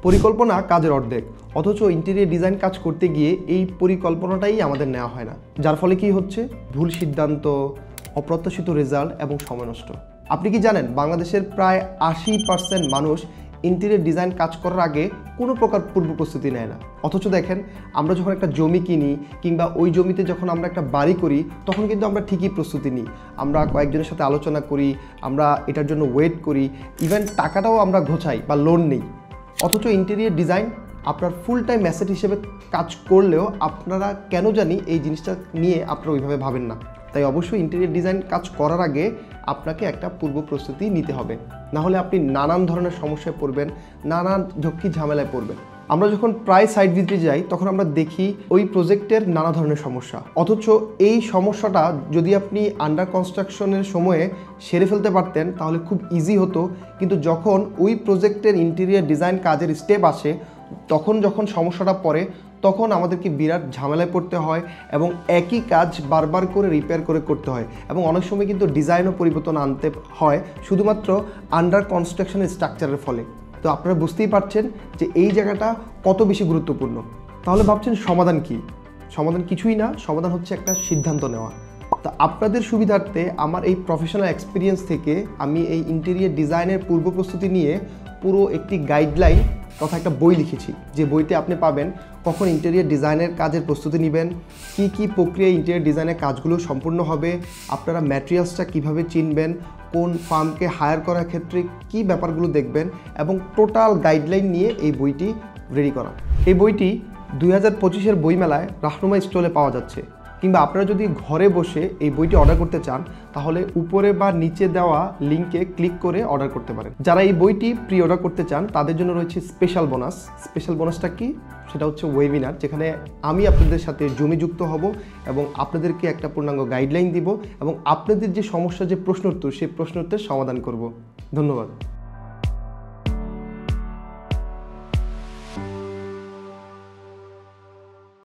পরিকল্পনা কাজের অর্ধেক, অথচ ইন্টেরিয়র ডিজাইন কাজ করতে গিয়ে এই পরিকল্পনাটাই আমাদের নেওয়া হয় না, যার ফলে কি হচ্ছে? ভুল সিদ্ধান্ত, অপ্রত্যাশিত রেজাল্ট এবং সময় নষ্ট। আপনি কি জানেন বাংলাদেশের প্রায় 80% মানুষ ইন্টেরিয়র ডিজাইন কাজ করার আগে কোনো প্রকার পূর্ব প্রস্তুতি নেয় না। অথচ দেখেন, আমরা যখন একটা জমি কিনি কিংবা ওই জমিতে যখন আমরা একটা বাড়ি করি, তখন কিন্তু আমরা ঠিকই প্রস্তুতি নিই। আমরা কয়েকজনের সাথে আলোচনা করি, আমরা এটার জন্য ওয়েট করি, ইভেন টাকাটাও আমরা ঘোচাই বা লোন নিই। অথচ ইন্টেরিয়র ডিজাইন আপনার ফুল টাইম অ্যাসেট হিসেবে কাজ করলেও আপনারা কেন জানি এই জিনিসটা নিয়ে আপনারা ওইভাবে ভাবেন না। তাই অবশ্যই ইন্টেরিয়র ডিজাইন কাজ করার আগে আপনাকে একটা পূর্ব প্রস্তুতি নিতে হবে, না হলে আপনি নানান ধরনের সমস্যায় পড়বেন, নানান ঝক্কি ঝামেলায় পড়বেন। আমরা যখন প্রায় সাইট ভিজিটে যাই তখন আমরা দেখি ওই প্রজেক্টের নানা ধরনের সমস্যা, অথচ এই সমস্যাটা যদি আপনি আন্ডার কনস্ট্রাকশনের সময়ে সেরে ফেলতে পারতেন তাহলে খুব ইজি হতো। কিন্তু যখন ওই প্রজেক্টের ইন্টেরিয়র ডিজাইন কাজের স্টেপ আসে, যখন সমস্যাটা পড়ে, তখন আমাদেরকে বিরাট ঝামেলায় পড়তে হয় এবং একই কাজ বারবার করে রিপেয়ার করে করতে হয় এবং অনেক সময় কিন্তু ডিজাইনও পরিবর্তন আনতে হয় শুধুমাত্র আন্ডার কনস্ট্রাকশনের স্ট্রাকচারের ফলে। তো আপনারা বুঝতেই পারছেন যে এই জায়গাটা কত বেশি গুরুত্বপূর্ণ। তাহলে ভাবছেন সমাধান কি? সমাধান কিছুই না, সমাধান হচ্ছে একটা সিদ্ধান্ত নেওয়া। তা আপনাদের সুবিধার্থে আমার এই প্রফেশনাল এক্সপিরিয়েন্স থেকে আমি এই ইন্টেরিয়র ডিজাইনের পূর্ব প্রস্তুতি নিয়ে পুরো একটি গাইডলাইন তথা একটা বই লিখেছি, যে বইতে আপনি পাবেন কখন ইন্টেরিয়র ডিজাইনের কাজের প্রস্তুতি নেবেন, কি প্রক্রিয়ায় ইন্টেরিয়র ডিজাইনের কাজগুলো সম্পূর্ণ হবে, আপনারা ম্যাটেরিয়ালসটা কিভাবে চিনবেন, কোন ফার্মকে হায়ার করার ক্ষেত্রে কি ব্যাপারগুলো দেখবেন এবং টোটাল গাইডলাইন নিয়ে এই বইটি রেডি করা। এই বইটি 2025-এর বইমেলায় রাহনুমা স্টলে পাওয়া যাচ্ছে, কিংবা আপনারা যদি ঘরে বসে এই বইটি অর্ডার করতে চান তাহলে উপরে বা নিচে দেওয়া লিঙ্কে ক্লিক করে অর্ডার করতে পারেন। যারা এই বইটি প্রি অর্ডার করতে চান তাদের জন্য রয়েছে স্পেশাল বোনাস। স্পেশাল বোনাসটা কি? সেটা হচ্ছে ওয়েবিনার, যেখানে আমি আপনাদের সাথে জমি যুক্ত হব এবং আপনাদেরকে একটা পূর্ণাঙ্গ গাইডলাইন দিব এবং আপনাদের যে সমস্যা, যে প্রশ্নোত্তর, সেই প্রশ্নোত্তর সমাধান করব। ধন্যবাদ।